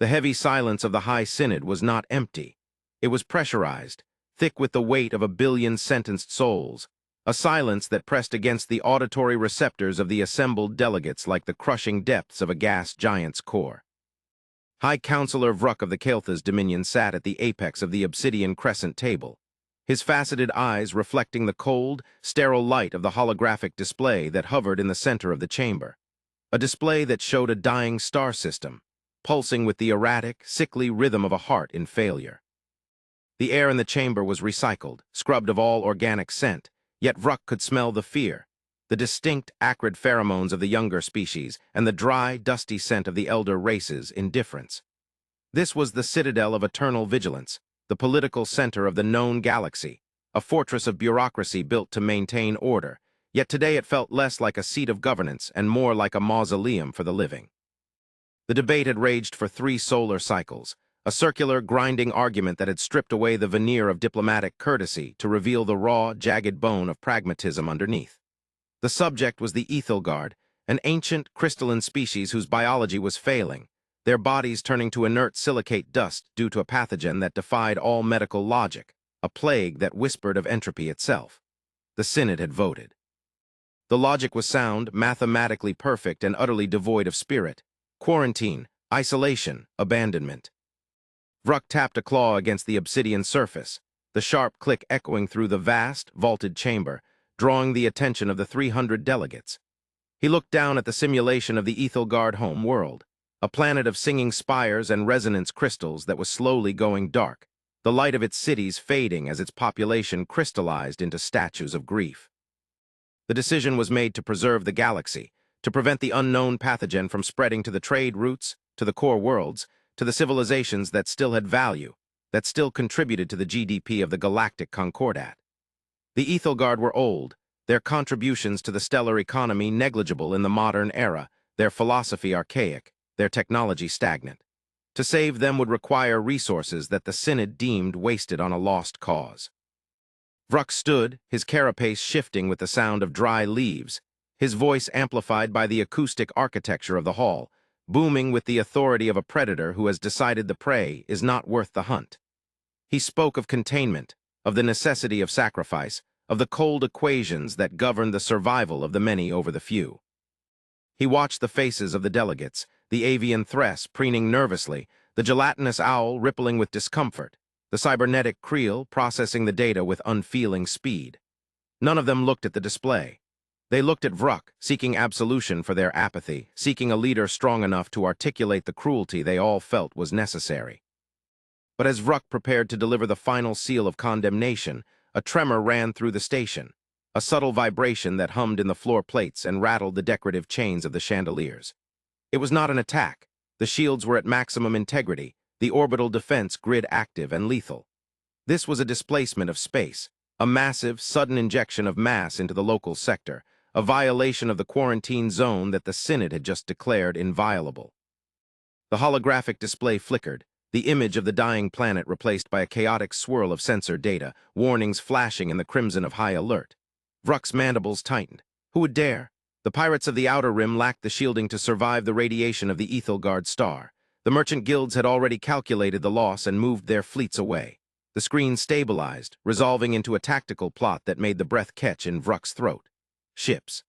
The heavy silence of the High Synod was not empty. It was pressurized, thick with the weight of a billion sentenced souls, a silence that pressed against the auditory receptors of the assembled delegates like the crushing depths of a gas giant's core. High Counselor Vruck of the Caelthas Dominion sat at the apex of the obsidian crescent table, his faceted eyes reflecting the cold, sterile light of the holographic display that hovered in the center of the chamber, a display that showed a dying star system, pulsing with the erratic, sickly rhythm of a heart in failure. The air in the chamber was recycled, scrubbed of all organic scent, yet Vruck could smell the fear, the distinct, acrid pheromones of the younger species, and the dry, dusty scent of the elder race's indifference. This was the citadel of eternal vigilance, the political center of the known galaxy, a fortress of bureaucracy built to maintain order, yet today it felt less like a seat of governance and more like a mausoleum for the living. The debate had raged for 3 solar cycles, a circular, grinding argument that had stripped away the veneer of diplomatic courtesy to reveal the raw, jagged bone of pragmatism underneath. The subject was the Ethelgard, an ancient, crystalline species whose biology was failing, their bodies turning to inert silicate dust due to a pathogen that defied all medical logic, a plague that whispered of entropy itself. The Synod had voted. The logic was sound, mathematically perfect, and utterly devoid of spirit. Quarantine, isolation, abandonment. Vruck tapped a claw against the obsidian surface, the sharp click echoing through the vast, vaulted chamber, drawing the attention of the 300 delegates. He looked down at the simulation of the Ethelgard home world, a planet of singing spires and resonance crystals that was slowly going dark, the light of its cities fading as its population crystallized into statues of grief. The decision was made to preserve the galaxy, to prevent the unknown pathogen from spreading to the trade routes, to the core worlds, to the civilizations that still had value, that still contributed to the GDP of the galactic concordat. The Ethelgard were old, their contributions to the stellar economy negligible in the modern era, their philosophy archaic, their technology stagnant. To save them would require resources that the Synod deemed wasted on a lost cause. Vruck stood, his carapace shifting with the sound of dry leaves, his voice amplified by the acoustic architecture of the hall, booming with the authority of a predator who has decided the prey is not worth the hunt. He spoke of containment, of the necessity of sacrifice, of the cold equations that govern the survival of the many over the few. He watched the faces of the delegates, the avian thress preening nervously, the gelatinous owl rippling with discomfort, the cybernetic creel processing the data with unfeeling speed. None of them looked at the display. They looked at Vruck, seeking absolution for their apathy, seeking a leader strong enough to articulate the cruelty they all felt was necessary. But as Vruck prepared to deliver the final seal of condemnation, a tremor ran through the station, a subtle vibration that hummed in the floor plates and rattled the decorative chains of the chandeliers. It was not an attack. The shields were at maximum integrity, the orbital defense grid active and lethal. This was a displacement of space, a massive, sudden injection of mass into the local sector, a violation of the quarantine zone that the Synod had just declared inviolable. The holographic display flickered, the image of the dying planet replaced by a chaotic swirl of sensor data, warnings flashing in the crimson of high alert. Vruck's mandibles tightened. Who would dare? The pirates of the Outer Rim lacked the shielding to survive the radiation of the Ethelgard star. The merchant guilds had already calculated the loss and moved their fleets away. The screen stabilized, resolving into a tactical plot that made the breath catch in Vruck's throat. Ships.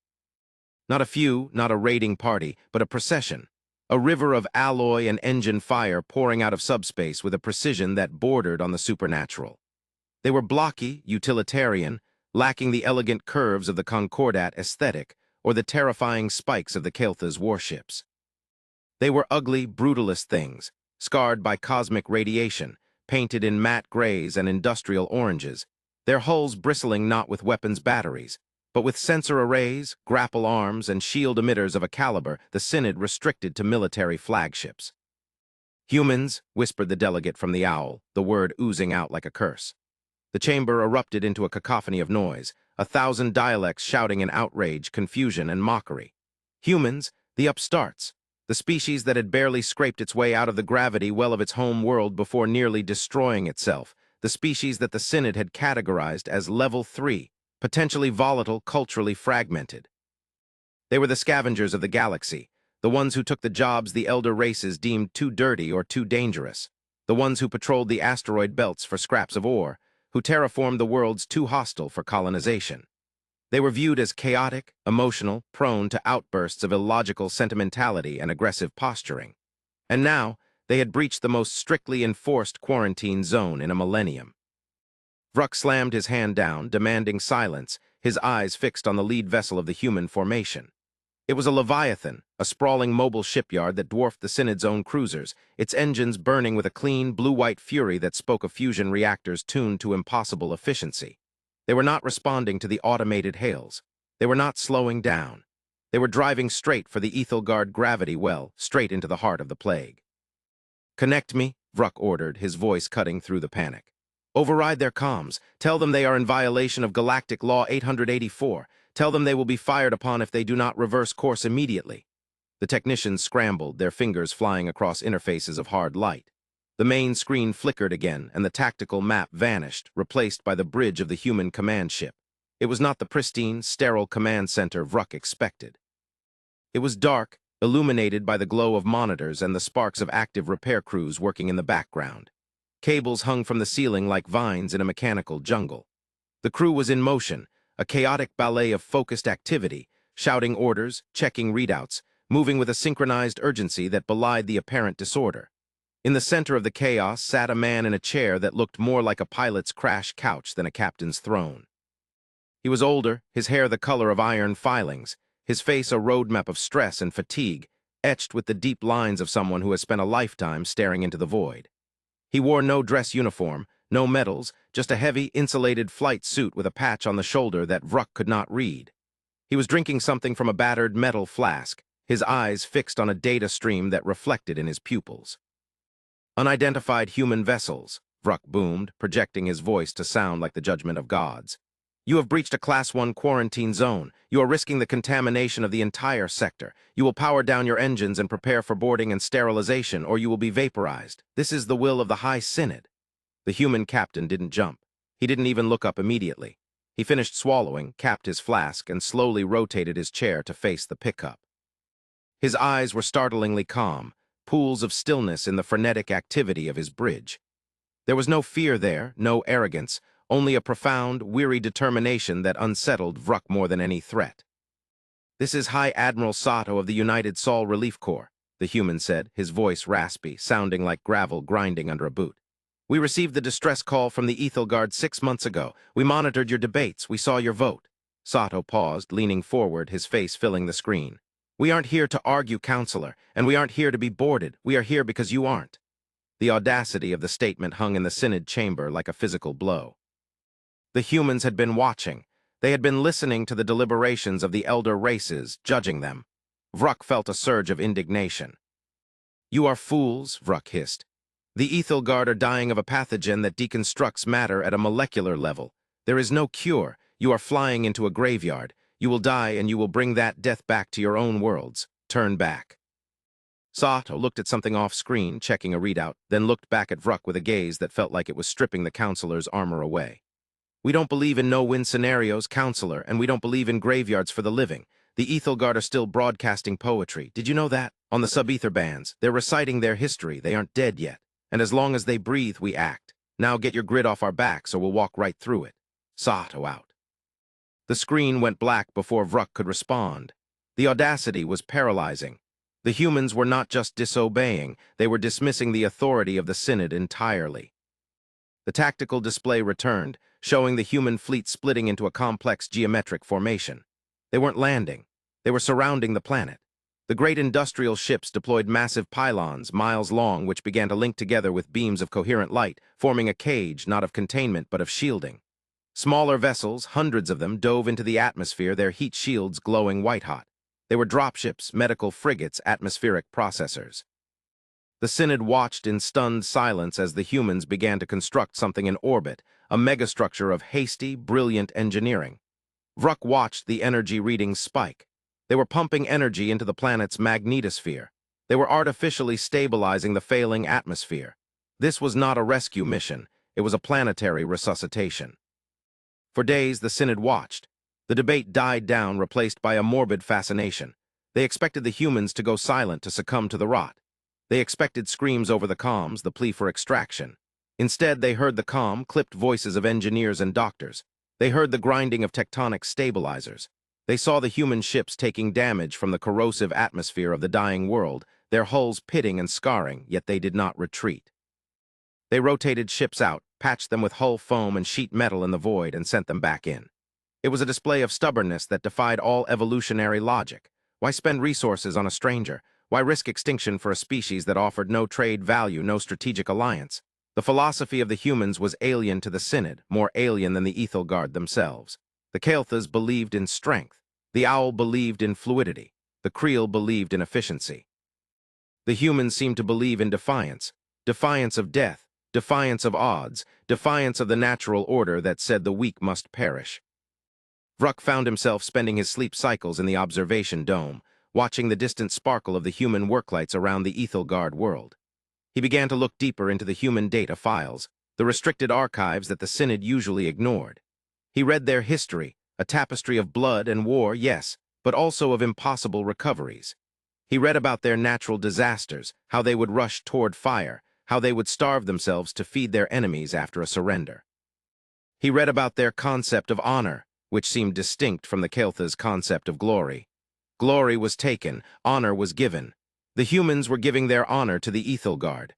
Not a few, not a raiding party, but a procession. A river of alloy and engine fire pouring out of subspace with a precision that bordered on the supernatural. They were blocky, utilitarian, lacking the elegant curves of the Concordat aesthetic or the terrifying spikes of the Caelthas warships. They were ugly, brutalist things, scarred by cosmic radiation, painted in matte grays and industrial oranges, their hulls bristling not with weapons batteries, but with sensor arrays, grapple arms, and shield emitters of a caliber the Synod restricted to military flagships. Humans, whispered the delegate from the owl, the word oozing out like a curse. The chamber erupted into a cacophony of noise, 1,000 dialects shouting in outrage, confusion, and mockery. Humans, the upstarts, the species that had barely scraped its way out of the gravity well of its home world before nearly destroying itself, the species that the Synod had categorized as Level 3, potentially volatile, culturally fragmented. They were the scavengers of the galaxy, The ones who took the jobs the elder races deemed too dirty or too dangerous. The ones who patrolled the asteroid belts for scraps of ore, who terraformed the worlds too hostile for colonization. They were viewed as chaotic, emotional, prone to outbursts of illogical sentimentality and aggressive posturing. And now, they had breached the most strictly enforced quarantine zone in a millennium. Vruk slammed his hand down, demanding silence, his eyes fixed on the lead vessel of the human formation. It was a Leviathan, a sprawling mobile shipyard that dwarfed the Synod's own cruisers, its engines burning with a clean, blue-white fury that spoke of fusion reactors tuned to impossible efficiency. They were not responding to the automated hails. They were not slowing down. They were driving straight for the Ethelgard gravity well, straight into the heart of the plague. "Connect me," Vruk ordered, his voice cutting through the panic. "Override their comms. Tell them they are in violation of Galactic Law 884. Tell them they will be fired upon if they do not reverse course immediately." The technicians scrambled, their fingers flying across interfaces of hard light. The main screen flickered again, and the tactical map vanished, replaced by the bridge of the human command ship. It was not the pristine, sterile command center Vruk expected. It was dark, illuminated by the glow of monitors and the sparks of active repair crews working in the background. Cables hung from the ceiling like vines in a mechanical jungle. The crew was in motion, a chaotic ballet of focused activity, shouting orders, checking readouts, moving with a synchronized urgency that belied the apparent disorder. In the center of the chaos sat a man in a chair that looked more like a pilot's crash couch than a captain's throne. He was older, his hair the color of iron filings, his face a roadmap of stress and fatigue, etched with the deep lines of someone who has spent a lifetime staring into the void. He wore no dress uniform, no medals, just a heavy, insulated flight suit with a patch on the shoulder that Vruk could not read. He was drinking something from a battered metal flask, his eyes fixed on a data stream that reflected in his pupils. "Unidentified human vessels," Vruk boomed, projecting his voice to sound like the judgment of gods. "You have breached a Class 1 quarantine zone. You are risking the contamination of the entire sector. You will power down your engines and prepare for boarding and sterilization, or you will be vaporized. This is the will of the High Synod." The human captain didn't jump. He didn't even look up immediately. He finished swallowing, capped his flask, and slowly rotated his chair to face the pickup. His eyes were startlingly calm, pools of stillness in the frenetic activity of his bridge. There was no fear there, no arrogance, only a profound, weary determination that unsettled Vruk more than any threat. "This is High Admiral Sato of the United Sol Relief Corps," the human said, his voice raspy, sounding like gravel grinding under a boot. "We received the distress call from the Ethelgard 6 months ago. We monitored your debates. We saw your vote." Sato paused, leaning forward, his face filling the screen. "We aren't here to argue, counselor, and we aren't here to be boarded. We are here because you aren't." The audacity of the statement hung in the Synod chamber like a physical blow. The humans had been watching. They had been listening to the deliberations of the elder races, judging them. Vruk felt a surge of indignation. "You are fools," Vruk hissed. "The Ethelgard are dying of a pathogen that deconstructs matter at a molecular level. There is no cure. You are flying into a graveyard. You will die and you will bring that death back to your own worlds. Turn back." Sato looked at something off-screen, checking a readout, then looked back at Vruk with a gaze that felt like it was stripping the counselor's armor away. "We don't believe in no-win scenarios, counselor, and we don't believe in graveyards for the living. The Ethelgard are still broadcasting poetry. Did you know that? On the sub-ether bands. They're reciting their history. They aren't dead yet. And as long as they breathe, we act. Now get your grid off our backs or we'll walk right through it." Sato out. The screen went black before Vruk could respond. The audacity was paralyzing. The humans were not just disobeying, they were dismissing the authority of the Synod entirely. The tactical display returned, showing the human fleet splitting into a complex geometric formation. They weren't landing. They were surrounding the planet. The great industrial ships deployed massive pylons, miles long, which began to link together with beams of coherent light, forming a cage not of containment but of shielding. Smaller vessels, hundreds of them, dove into the atmosphere, their heat shields glowing white-hot. They were dropships, medical frigates, atmospheric processors. The Synod watched in stunned silence as the humans began to construct something in orbit, a megastructure of hasty, brilliant engineering. Vruk watched the energy readings spike. They were pumping energy into the planet's magnetosphere. They were artificially stabilizing the failing atmosphere. This was not a rescue mission. It was a planetary resuscitation. For days, the Synod watched. The debate died down, replaced by a morbid fascination. They expected the humans to go silent to succumb to the rot. They expected screams over the comms, the plea for extraction. Instead, they heard the calm, clipped voices of engineers and doctors. They heard the grinding of tectonic stabilizers. They saw the human ships taking damage from the corrosive atmosphere of the dying world, their hulls pitting and scarring, yet they did not retreat. They rotated ships out, patched them with hull foam and sheet metal in the void, and sent them back in. It was a display of stubbornness that defied all evolutionary logic. Why spend resources on a stranger? Why risk extinction for a species that offered no trade value, no strategic alliance? The philosophy of the humans was alien to the Synod, more alien than the Ethelgard themselves. The Kael'thas believed in strength. The Owl believed in fluidity. The Creel believed in efficiency. The humans seemed to believe in defiance. Defiance of death. Defiance of odds. Defiance of the natural order that said the weak must perish. Vruck found himself spending his sleep cycles in the observation dome, watching the distant sparkle of the human worklights around the Ethelgard world. He began to look deeper into the human data files, the restricted archives that the Synod usually ignored. He read their history, a tapestry of blood and war, yes, but also of impossible recoveries. He read about their natural disasters, how they would rush toward fire, how they would starve themselves to feed their enemies after a surrender. He read about their concept of honor, which seemed distinct from the Kael'thas' concept of glory. Glory was taken, honor was given. The humans were giving their honor to the Ethelgard.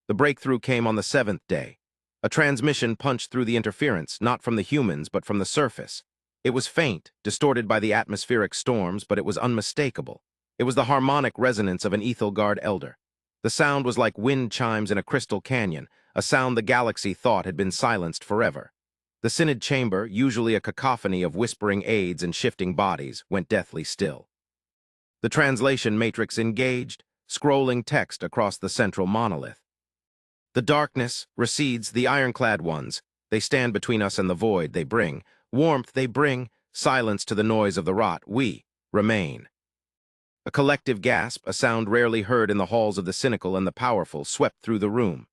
The breakthrough came on the 7th day. A transmission punched through the interference, not from the humans, but from the surface. It was faint, distorted by the atmospheric storms, but it was unmistakable. It was the harmonic resonance of an Ethelgard elder. The sound was like wind chimes in a crystal canyon, a sound the galaxy thought had been silenced forever. The Synod chamber, usually a cacophony of whispering aides and shifting bodies, went deathly still. The translation matrix engaged, scrolling text across the central monolith. The darkness recedes, the ironclad ones. They stand between us and the void they bring. Warmth they bring, silence to the noise of the rot. We remain. A collective gasp, a sound rarely heard in the halls of the cynical and the powerful, swept through the room.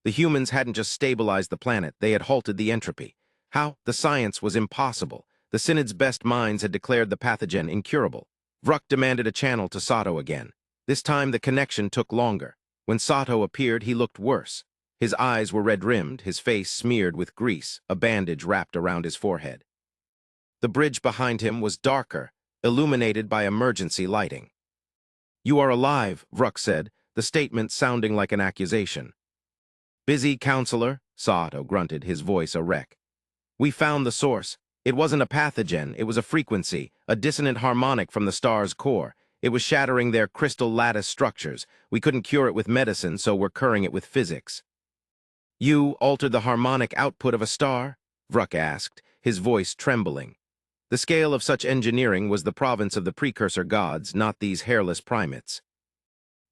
The humans hadn't just stabilized the planet, they had halted the entropy. How? The science was impossible. The Synod's best minds had declared the pathogen incurable. Vruck demanded a channel to Sato again. This time the connection took longer. When Sato appeared, he looked worse. His eyes were red-rimmed, his face smeared with grease, a bandage wrapped around his forehead. The bridge behind him was darker, illuminated by emergency lighting. "You are alive," Vruck said, the statement sounding like an accusation. "Busy, counselor," Sato grunted, his voice a wreck. "We found the source. It wasn't a pathogen, it was a frequency, a dissonant harmonic from the star's core. It was shattering their crystal lattice structures. We couldn't cure it with medicine, so we're curing it with physics." "You altered the harmonic output of a star?" Vruck asked, his voice trembling. The scale of such engineering was the province of the precursor gods, not these hairless primates.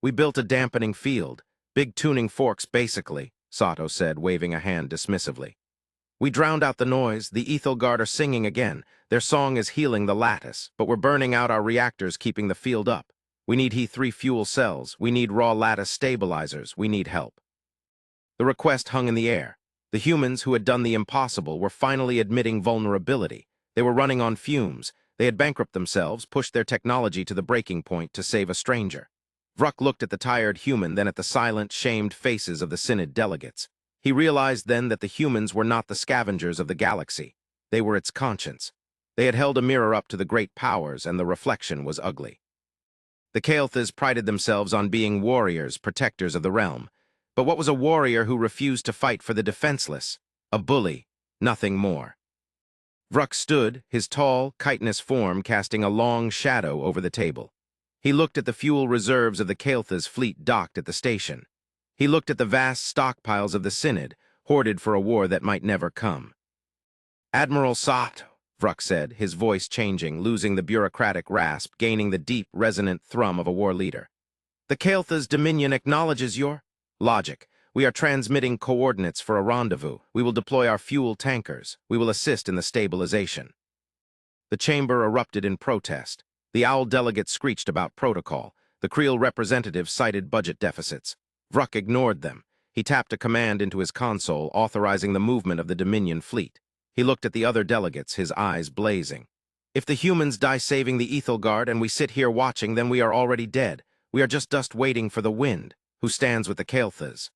"We built a dampening field. Big tuning forks, basically," Sato said, waving a hand dismissively. "We drowned out the noise. The Ethelgard are singing again. Their song is healing the lattice, but we're burning out our reactors, keeping the field up. We need He3 fuel cells. We need raw lattice stabilizers. We need help." The request hung in the air. The humans who had done the impossible were finally admitting vulnerability. They were running on fumes. They had bankrupted themselves, pushed their technology to the breaking point to save a stranger. Vruck looked at the tired human, then at the silent, shamed faces of the Synod delegates. He realized then that the humans were not the scavengers of the galaxy. They were its conscience. They had held a mirror up to the great powers, and the reflection was ugly. The Kael'thas prided themselves on being warriors, protectors of the realm. But what was a warrior who refused to fight for the defenseless? A bully, nothing more. Vruck stood, his tall, chitinous form casting a long shadow over the table. He looked at the fuel reserves of the Kael'thas' fleet docked at the station. He looked at the vast stockpiles of the Synod, hoarded for a war that might never come. "Admiral Sato," Vruck said, his voice changing, losing the bureaucratic rasp, gaining the deep, resonant thrum of a war leader. "The Kael'thas' dominion acknowledges your logic. We are transmitting coordinates for a rendezvous. We will deploy our fuel tankers. We will assist in the stabilization." The chamber erupted in protest. The Owl delegates screeched about protocol. The Creel representatives cited budget deficits. Vruck ignored them. He tapped a command into his console, authorizing the movement of the Dominion fleet. He looked at the other delegates, his eyes blazing. If the humans die saving the Ethelgard and we sit here watching, then we are already dead. We are just dust waiting for the wind, who stands with the Caelthas.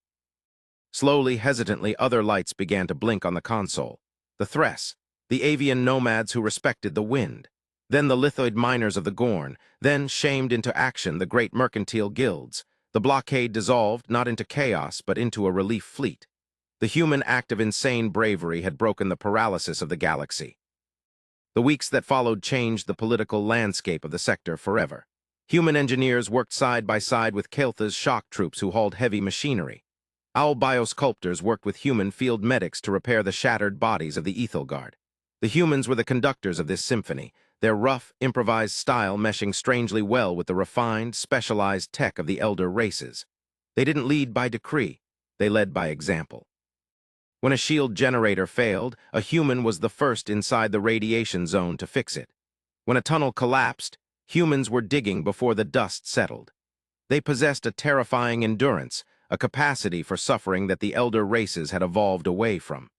Slowly, hesitantly, other lights began to blink on the console. The Thres, the avian nomads who respected the wind. Then the lithoid miners of the Gorn. Then, shamed into action, the great mercantile guilds. The blockade dissolved, not into chaos, but into a relief fleet. The human act of insane bravery had broken the paralysis of the galaxy. The weeks that followed changed the political landscape of the sector forever. Human engineers worked side by side with Caelthas shock troops who hauled heavy machinery. Owl biosculptors worked with human field medics to repair the shattered bodies of the Ethelgard. The humans were the conductors of this symphony, their rough, improvised style meshing strangely well with the refined, specialized tech of the elder races. They didn't lead by decree, they led by example. When a shield generator failed, a human was the first inside the radiation zone to fix it. When a tunnel collapsed, humans were digging before the dust settled. They possessed a terrifying endurance, a capacity for suffering that the elder races had evolved away from.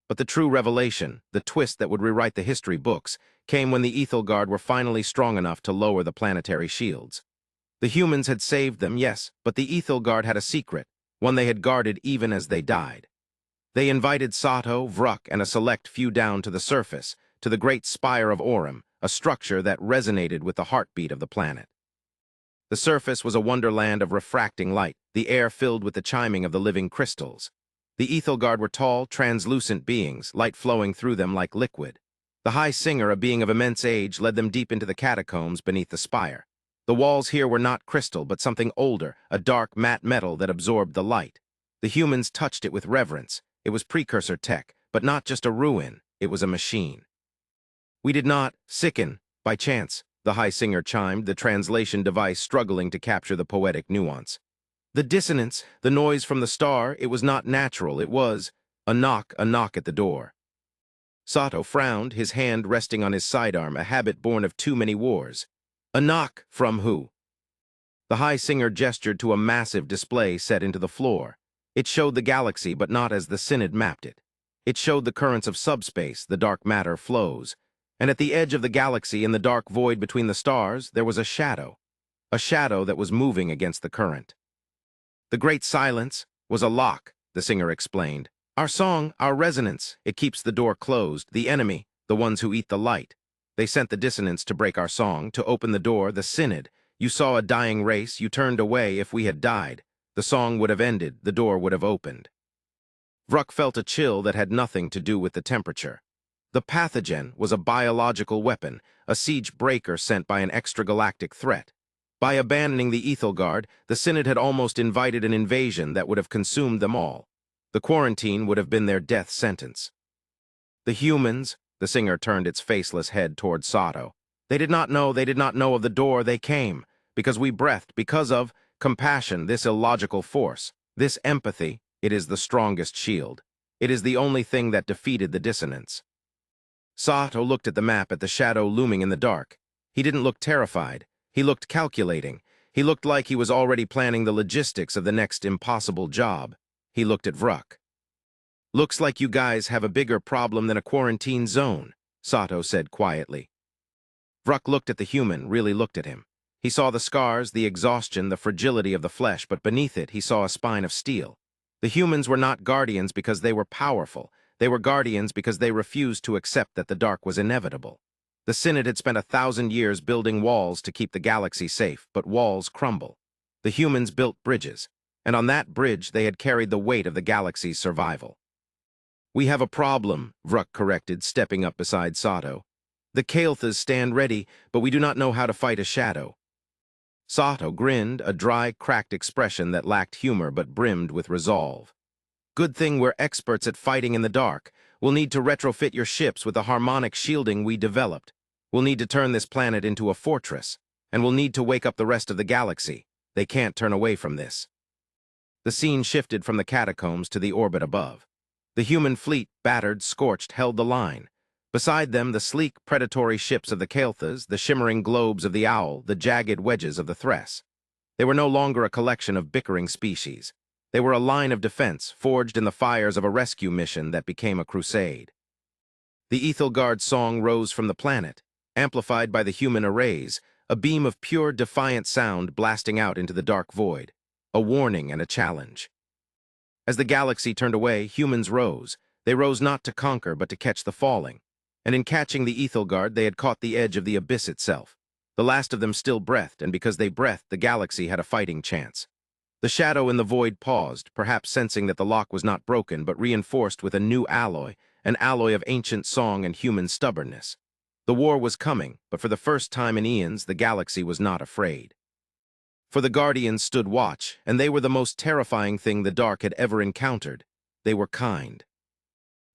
But the true revelation, the twist that would rewrite the history books, came when the Ethelgard were finally strong enough to lower the planetary shields. The humans had saved them, yes, but the Ethelgard had a secret, one they had guarded even as they died. They invited Sato, Vruk, and a select few down to the surface, to the great spire of Orem, a structure that resonated with the heartbeat of the planet. The surface was a wonderland of refracting light, the air filled with the chiming of the living crystals. The Ethelgard were tall, translucent beings, light flowing through them like liquid. The High Singer, a being of immense age, led them deep into the catacombs beneath the spire. The walls here were not crystal, but something older, a dark, matte metal that absorbed the light. The humans touched it with reverence. It was precursor tech, but not just a ruin, it was a machine. We did not sicken by chance, the High Singer chimed, the translation device struggling to capture the poetic nuance. The dissonance, the noise from the star, it was not natural, it was a knock at the door. Sato frowned, his hand resting on his sidearm, a habit born of too many wars. A knock from who? The High Singer gestured to a massive display set into the floor. It showed the galaxy, but not as the Synod mapped it. It showed the currents of subspace, the dark matter flows. And at the edge of the galaxy, in the dark void between the stars, there was a shadow that was moving against the current. The great silence was a lock, the singer explained. Our song, our resonance, it keeps the door closed. The enemy, the ones who eat the light. They sent the dissonance to break our song, to open the door, the Synod. You saw a dying race, you turned away. If we had died, the song would have ended, the door would have opened. Vruk felt a chill that had nothing to do with the temperature. The pathogen was a biological weapon, a siege breaker sent by an extragalactic threat. By abandoning the Ethelgard, the Synod had almost invited an invasion that would have consumed them all. The quarantine would have been their death sentence. The humans, the singer turned its faceless head toward Sato. They did not know of the door they came, because we breathed, because of compassion, this illogical force, this empathy, it is the strongest shield. It is the only thing that defeated the dissonance. Sato looked at the map, at the shadow looming in the dark. He didn't look terrified. He looked calculating. He looked like he was already planning the logistics of the next impossible job. He looked at Vruk. Looks like you guys have a bigger problem than a quarantine zone, Sato said quietly. Vruk looked at the human, really looked at him. He saw the scars, the exhaustion, the fragility of the flesh, but beneath it he saw a spine of steel. The humans were not guardians because they were powerful. They were guardians because they refused to accept that the dark was inevitable. The Synod had spent 1,000 years building walls to keep the galaxy safe, but walls crumble. The humans built bridges, and on that bridge they had carried the weight of the galaxy's survival. We have a problem, Vruk corrected, stepping up beside Sato. The Caelthas stand ready, but we do not know how to fight a shadow. Sato grinned, a dry, cracked expression that lacked humor but brimmed with resolve. Good thing we're experts at fighting in the dark. We'll need to retrofit your ships with the harmonic shielding we developed. We'll need to turn this planet into a fortress, and we'll need to wake up the rest of the galaxy. They can't turn away from this. The scene shifted from the catacombs to the orbit above. The human fleet, battered, scorched, held the line. Beside them, the sleek, predatory ships of the Caelthas, the shimmering globes of the Owl, the jagged wedges of the Thres. They were no longer a collection of bickering species. They were a line of defense, forged in the fires of a rescue mission that became a crusade. The Ethelgard song rose from the planet. amplified by the human arrays, a beam of pure, defiant sound blasting out into the dark void, a warning and a challenge. As the galaxy turned away, humans rose. They rose not to conquer, but to catch the falling. And in catching the Ethelgard, they had caught the edge of the abyss itself. The last of them still breathed, and because they breathed, the galaxy had a fighting chance. The shadow in the void paused, perhaps sensing that the lock was not broken, but reinforced with a new alloy, an alloy of ancient song and human stubbornness. The war was coming, but for the first time in eons, the galaxy was not afraid. For the Guardians stood watch, and they were the most terrifying thing the Dark had ever encountered. They were kind.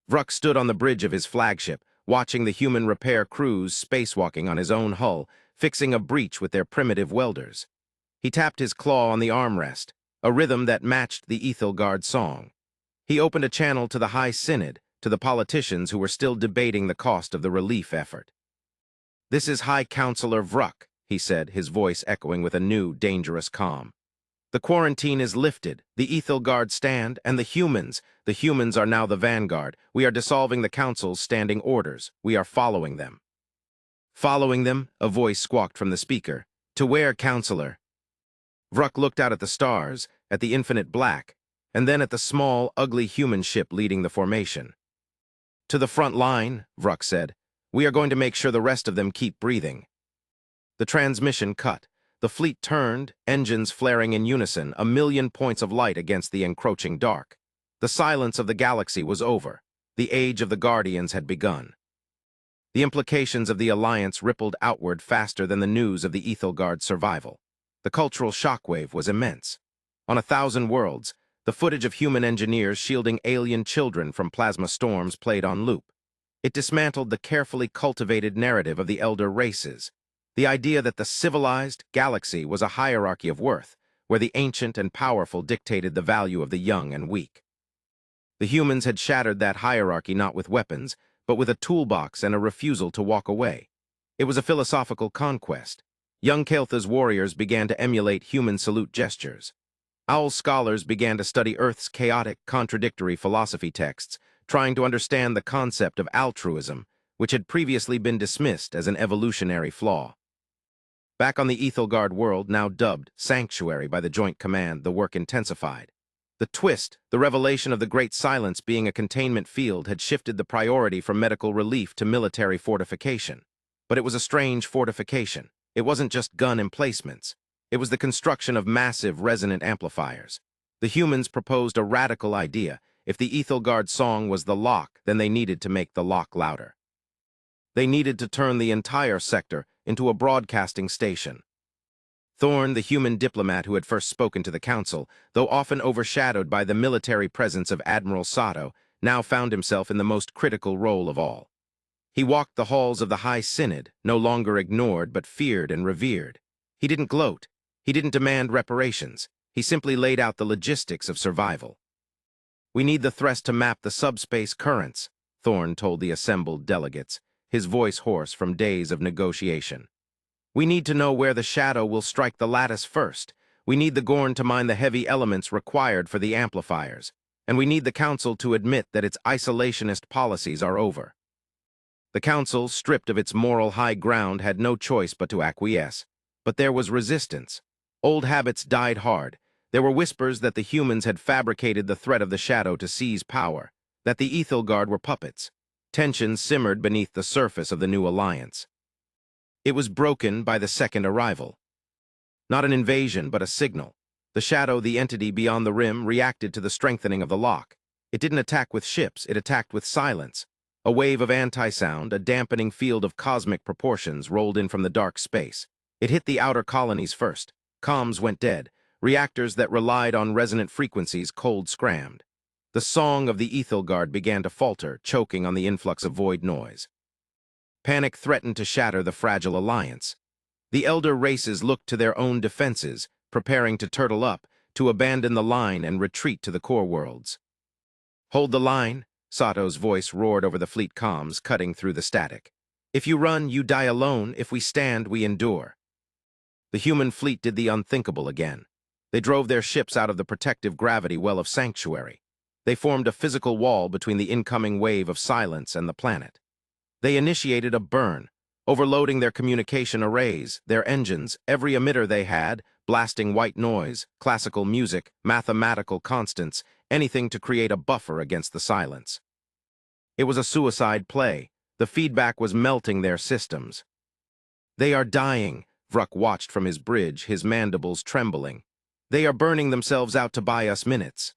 Vruk stood on the bridge of his flagship, watching the human repair crews spacewalking on his own hull, fixing a breach with their primitive welders. He tapped his claw on the armrest, a rhythm that matched the Ethelgard song. He opened a channel to the High Synod, to the politicians who were still debating the cost of the relief effort. "This is High Counselor Vruk," he said, his voice echoing with a new, dangerous calm. "The quarantine is lifted, the Ethelgard stand, and the humans are now the vanguard. We are dissolving the council's standing orders. We are following them." "Following them?" a voice squawked from the speaker. "To where, Counselor?" Vruk looked out at the stars, at the infinite black, and then at the small, ugly human ship leading the formation. "To the front line," Vruk said. "We are going to make sure the rest of them keep breathing." The transmission cut. The fleet turned, engines flaring in unison, a million points of light against the encroaching dark. The silence of the galaxy was over. The age of the Guardians had begun. The implications of the alliance rippled outward faster than the news of the Ethelgard's survival. The cultural shockwave was immense. On 1,000 worlds, the footage of human engineers shielding alien children from plasma storms played on loop. It dismantled the carefully cultivated narrative of the elder races, the idea that the civilized galaxy was a hierarchy of worth, where the ancient and powerful dictated the value of the young and weak. The humans had shattered that hierarchy not with weapons, but with a toolbox and a refusal to walk away. It was a philosophical conquest. Young Kael'tha's warriors began to emulate human salute gestures. Owl scholars began to study Earth's chaotic, contradictory philosophy texts, trying to understand the concept of altruism, which had previously been dismissed as an evolutionary flaw. Back on the Ethelgard world, now dubbed Sanctuary by the Joint Command, the work intensified. The twist, the revelation of the Great Silence being a containment field, had shifted the priority from medical relief to military fortification. But it was a strange fortification. It wasn't just gun emplacements. It was the construction of massive resonant amplifiers. The humans proposed a radical idea. If the Ethelgard song was the lock, then they needed to make the lock louder. They needed to turn the entire sector into a broadcasting station. Thorn, the human diplomat who had first spoken to the council, though often overshadowed by the military presence of Admiral Sato, now found himself in the most critical role of all. He walked the halls of the High Synod, no longer ignored but feared and revered. He didn't gloat. He didn't demand reparations. He simply laid out the logistics of survival. "We need the thrust to map the subspace currents," Thorn told the assembled delegates, his voice hoarse from days of negotiation. "We need to know where the shadow will strike the lattice first. We need the Gorn to mine the heavy elements required for the amplifiers. And we need the Council to admit that its isolationist policies are over." The Council, stripped of its moral high ground, had no choice but to acquiesce. But there was resistance. Old habits died hard. There were whispers that the humans had fabricated the threat of the shadow to seize power, that the Ethelgard were puppets. Tension simmered beneath the surface of the new alliance. It was broken by the second arrival. Not an invasion, but a signal. The shadow, the entity beyond the rim, reacted to the strengthening of the lock. It didn't attack with ships, it attacked with silence. A wave of anti-sound, a dampening field of cosmic proportions, rolled in from the dark space. It hit the outer colonies first. Comms went dead. Reactors that relied on resonant frequencies cold-scrammed. The song of the Ethelgard began to falter, choking on the influx of void noise. Panic threatened to shatter the fragile alliance. The elder races looked to their own defenses, preparing to turtle up, to abandon the line and retreat to the core worlds. "Hold the line," Sato's voice roared over the fleet comms, cutting through the static. "If you run, you die alone. If we stand, we endure." The human fleet did the unthinkable again. They drove their ships out of the protective gravity well of Sanctuary. They formed a physical wall between the incoming wave of silence and the planet. They initiated a burn, overloading their communication arrays, their engines, every emitter they had, blasting white noise, classical music, mathematical constants, anything to create a buffer against the silence. It was a suicide play. The feedback was melting their systems. They are dying, Vruck watched from his bridge, his mandibles trembling. They are burning themselves out to buy us minutes.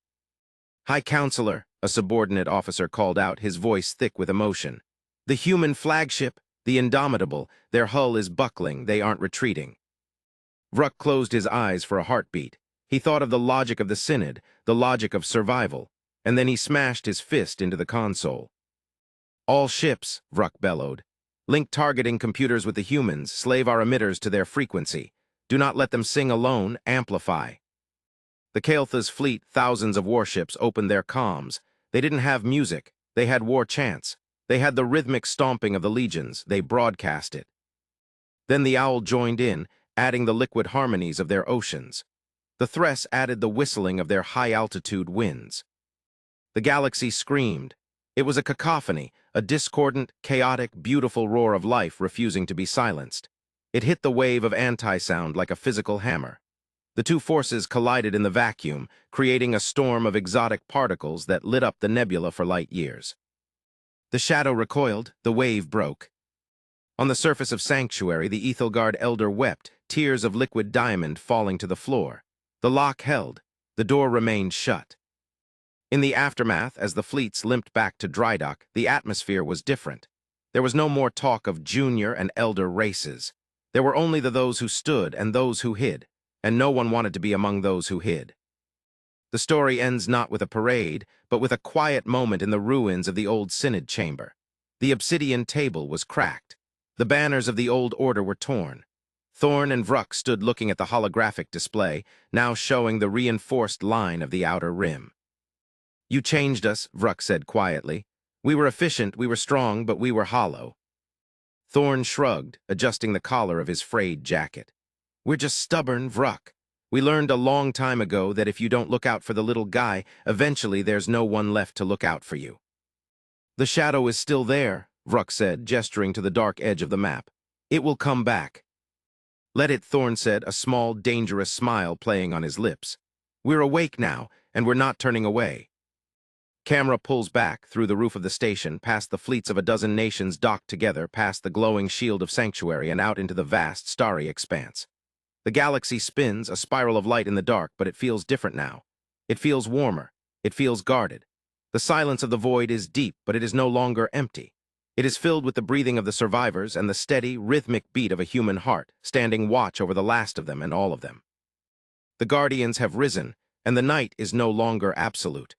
High Counselor, a subordinate officer called out, his voice thick with emotion. The human flagship, the Indomitable, their hull is buckling, they aren't retreating. Vruck closed his eyes for a heartbeat. He thought of the logic of the Synod, the logic of survival, and then he smashed his fist into the console. All ships, Vruck bellowed. Link targeting computers with the humans, slave our emitters to their frequency. Do not let them sing alone, amplify. The Kael'tha's fleet, thousands of warships, opened their comms. They didn't have music, they had war chants. They had the rhythmic stomping of the legions, they broadcast it. Then the owl joined in, adding the liquid harmonies of their oceans. The Thress added the whistling of their high-altitude winds. The galaxy screamed. It was a cacophony, a discordant, chaotic, beautiful roar of life refusing to be silenced. It hit the wave of anti-sound like a physical hammer. The two forces collided in the vacuum, creating a storm of exotic particles that lit up the nebula for light years. The shadow recoiled, the wave broke. On the surface of Sanctuary, the Ethelgard Elder wept, tears of liquid diamond falling to the floor. The lock held. The door remained shut. In the aftermath, as the fleets limped back to dry dock, the atmosphere was different. There was no more talk of junior and elder races. There were only those who stood and those who hid, and no one wanted to be among those who hid. The story ends not with a parade, but with a quiet moment in the ruins of the old synod chamber. The obsidian table was cracked. The banners of the old order were torn. Thorn and Vruck stood looking at the holographic display, now showing the reinforced line of the outer rim. You changed us, Vruck said quietly. We were efficient, we were strong, but we were hollow. Thorn shrugged, adjusting the collar of his frayed jacket. We're just stubborn, Vruck. We learned a long time ago that if you don't look out for the little guy, eventually there's no one left to look out for you. The shadow is still there, Vruck said, gesturing to the dark edge of the map. It will come back. Let it, Thorn said, a small, dangerous smile playing on his lips. We're awake now, and we're not turning away. Camera pulls back, through the roof of the station, past the fleets of a dozen nations docked together, past the glowing shield of Sanctuary, and out into the vast, starry expanse. The galaxy spins, a spiral of light in the dark, but it feels different now. It feels warmer. It feels guarded. The silence of the void is deep, but it is no longer empty. It is filled with the breathing of the survivors and the steady, rhythmic beat of a human heart, standing watch over the last of them and all of them. The Guardians have risen, and the night is no longer absolute.